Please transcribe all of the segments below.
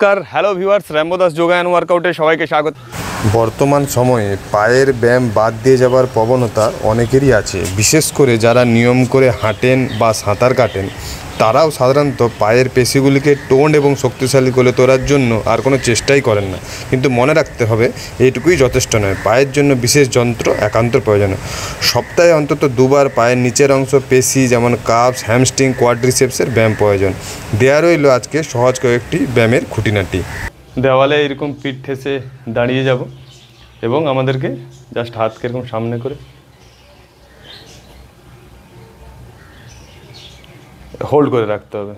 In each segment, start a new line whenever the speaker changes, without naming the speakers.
নমস্কার, hello viewers, Rambo Das yoga and ওয়ার্কআউটে সবাইকে স্বাগত।
বর্তমান সময়ে পায়ের ব্যায়াম বাদ দিয়ে যাওয়ার প্রবণতা অনেকেরই আছে, বিশেষ করে যারা নিয়ম করে হাঁটেন বা সাঁতার কাটেন তারাও সাধারণত পায়ের পেশিগুলিকে টোন্ড এবং শক্তিশালী করে তোলার জন্য আর কোনো চেষ্টাই করেন না। কিন্তু মনে রাখতে হবে এইটুকুই যথেষ্ট নয়, পায়ের জন্য বিশেষ যন্ত্র একান্ত প্রয়োজন। সপ্তাহে অন্তত দুবার পায়ের নিচের অংশ পেশি যেমন কাফস, হ্যামস্ট্রিং, কোয়াড্রিসেপসের ব্যায়াম প্রয়োজন। দেয়া রইল আজকে সহজ কয়েকটি ব্যায়ামের খুঁটিনাটি।
দেওয়ালে এরকম পিঠ ঠেসে দাঁড়িয়ে যাব এবং আমাদেরকে জাস্ট হাতকে এরকম সামনে করে হোল্ড করে রাখতে হবে।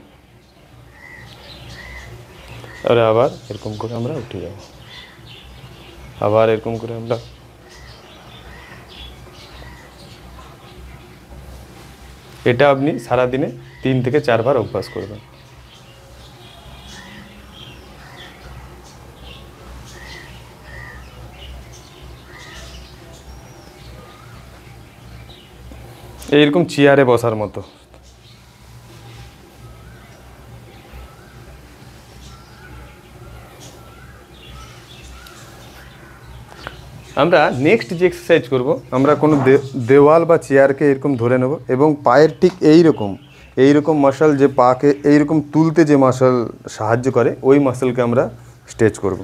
আর আবার এরকম করে আমরা উঠে যাব, আবার এরকম করে আমরা এটা আপনি সারাদিনে 3 থেকে 4 বার অভ্যাস করবেন। এইরকম চেয়ারে বসার মতো। আমরা নেক্সট যে এক্সারসাইজ করব, আমরা কোনো দেওয়াল বা চেয়ারকে এরকম ধরে নেব এবং পায়ের ঠিক এইরকম মাসল, যে পাকে এইরকম তুলতে যে মাসল সাহায্য করে, ওই মাসলকে আমরা স্ট্রেচ করব।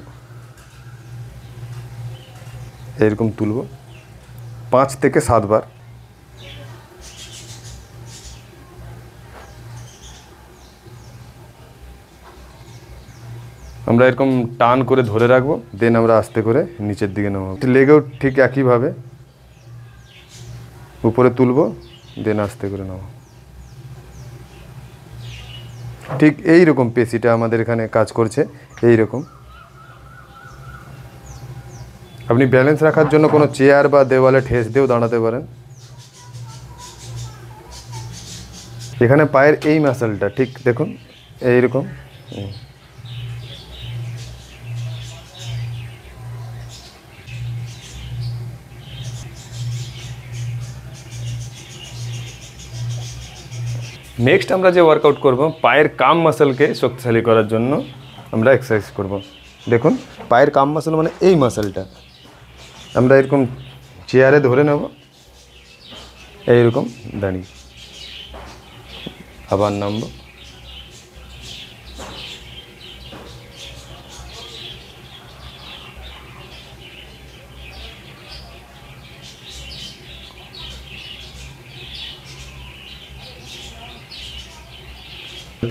এইরকম তুলব 5 থেকে 7 বার। আমরা এরকম টান করে ধরে রাখবো, দেন আমরা আস্তে করে নিচের দিকে নামাবো। লেগেও ঠিক একইভাবে উপরে তুলবো, দেন আস্তে করে নামাবো। ঠিক এই রকম পেশিটা আমাদের এখানে কাজ করছে। এই রকম আপনি ব্যালেন্স রাখার জন্য কোনো চেয়ার বা দেওয়ালে ঠেস দিয়েও দাঁড়াতে পারেন। এখানে পায়ের এই মাসলটা ঠিক দেখুন এইরকম। নেক্সট আমরা যে ওয়ার্কআউট করব, পায়ের কাম মাসলকে শক্তিশালী করার জন্য আমরা এক্সারসাইজ করব। দেখুন পায়ের কাম মাসল মানে এই মাসলটা আমরা এরকম চেয়ারে ধরে নেব, এইরকম দাঁড়িয়ে আবার নামবো।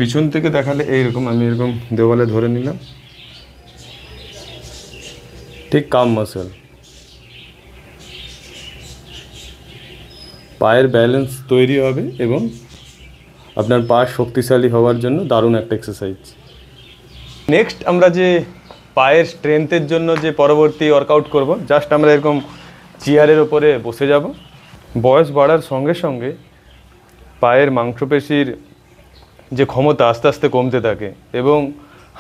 পিছন থেকে দেখালে এইরকম আমি এরকম দেওয়ালে ধরে নিলাম, ঠিক কাম মাসল। পায়ের ব্যালেন্স তৈরি হবে এবং আপনার পা শক্তিশালী হওয়ার জন্য দারুণ একটা এক্সারসাইজ। নেক্সট আমরা যে পায়ের স্ট্রেংথের জন্য যে পরবর্তী ওয়ার্কআউট করব, জাস্ট আমরা এরকম চেয়ারের ওপরে বসে যাব। বয়স বাড়ার সঙ্গে সঙ্গে পায়ের মাংসপেশির যে ক্ষমতা আস্তে আস্তে কমতে থাকে এবং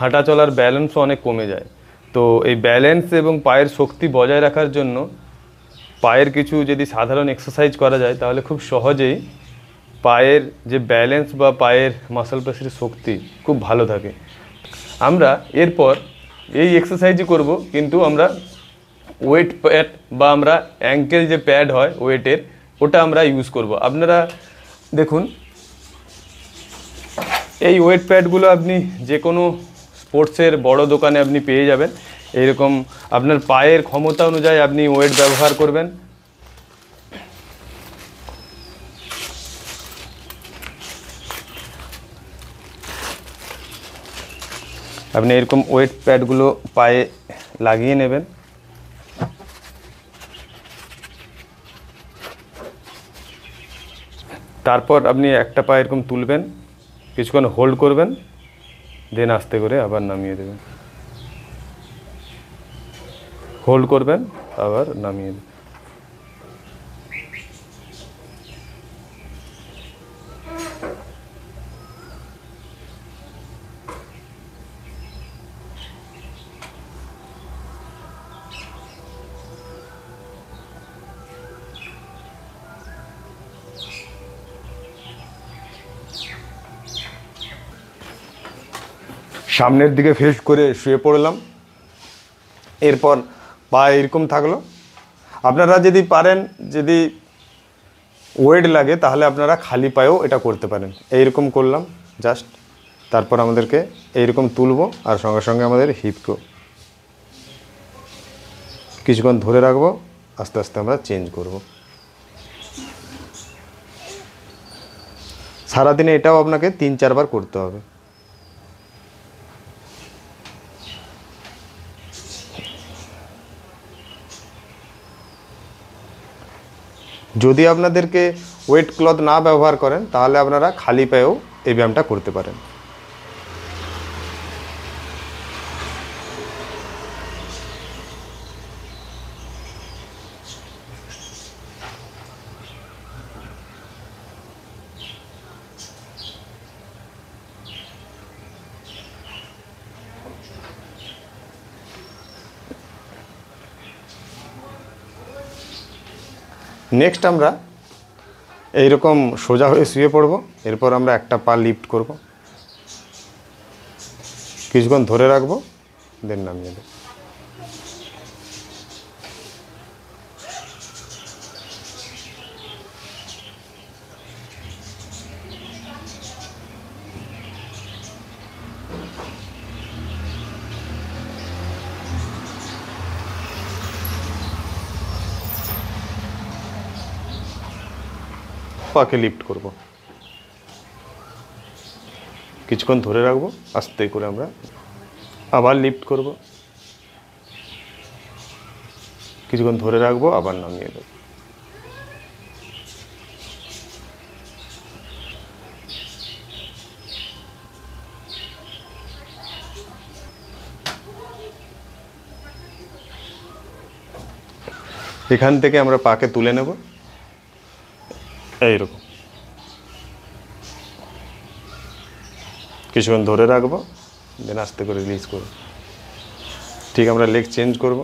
হাঁটা চলার ব্যালেন্সও অনেক কমে যায়। তো এই ব্যালেন্স এবং পায়ের শক্তি বজায় রাখার জন্য পায়ের কিছু যদি সাধারণ এক্সারসাইজ করা যায়, তাহলে খুব সহজেই পায়ের যে ব্যালেন্স বা পায়ের মাসলপেশির শক্তি খুব ভালো থাকে। আমরা এরপর এই এক্সারসাইজই করব, কিন্তু আমরা ওয়েট প্যাড বা আমরা অ্যাঙ্কেল যে প্যাড হয় ওয়েটের, ওটা আমরা ইউজ করব। আপনারা দেখুন এই ওয়েট প্যাডগুলো আপনি যে কোনো স্পোর্টসের বড় দোকানে আপনি পেয়ে যাবেন। এইরকম আপনার পায়ের ক্ষমতা অনুযায়ী আপনি ওয়েট ব্যবহার করবেন। আপনি এরকম ওয়েট প্যাডগুলো পায়ে লাগিয়ে নেবেন। তারপর আপনি একটা পা এরকম তুলবেন, কিছুক্ষণ হোল্ড করবেন, দেন আস্তে করে আবার নামিয়ে দেবেন। হোল্ড করবেন, আবার নামিয়ে দেবেন। সামনের দিকে ফেস করে শুয়ে পড়লাম। এরপর পা এরকম থাকলো। আপনারা যদি পারেন, যদি ওয়েট লাগে তাহলে আপনারা খালি পায়েও এটা করতে পারেন। এইরকম করলাম জাস্ট, তারপর আমাদেরকে এইরকম তুলবো আর সঙ্গে সঙ্গে আমাদের হিপকেও কিছুক্ষণ ধরে রাখবো, আস্তে আস্তে আমরা চেঞ্জ করব। সারাদিনে এটাও আপনাকে 3-4 বার করতে হবে। যদি আপনাদেরকে ওয়েট ক্লথ না ব্যবহার করেন তাহলে আপনারা খালি পায়েও এই ব্যায়ামটা করতে পারেন। নেক্সট আমরা এইরকম সোজা হয়ে শুয়ে পড়ব। এরপর আমরা একটা পা লিফট করব, কিছুক্ষণ ধরে রাখবো, দেন নামিয়ে দেব। পাকে লিফট করব, কিছুক্ষণ ধরে রাখবো, আস্তে করে আমরা আবার লিফট করব, কিছুক্ষণ ধরে রাখবো, আবার নামিয়ে দেব। এখান থেকে আমরা পাকে তুলে নেব এইরকম, কিছুক্ষণ ধরে রাখবো, দেন আস্তে করে রিলিজ করব। ঠিক আমরা লেগ চেঞ্জ করব।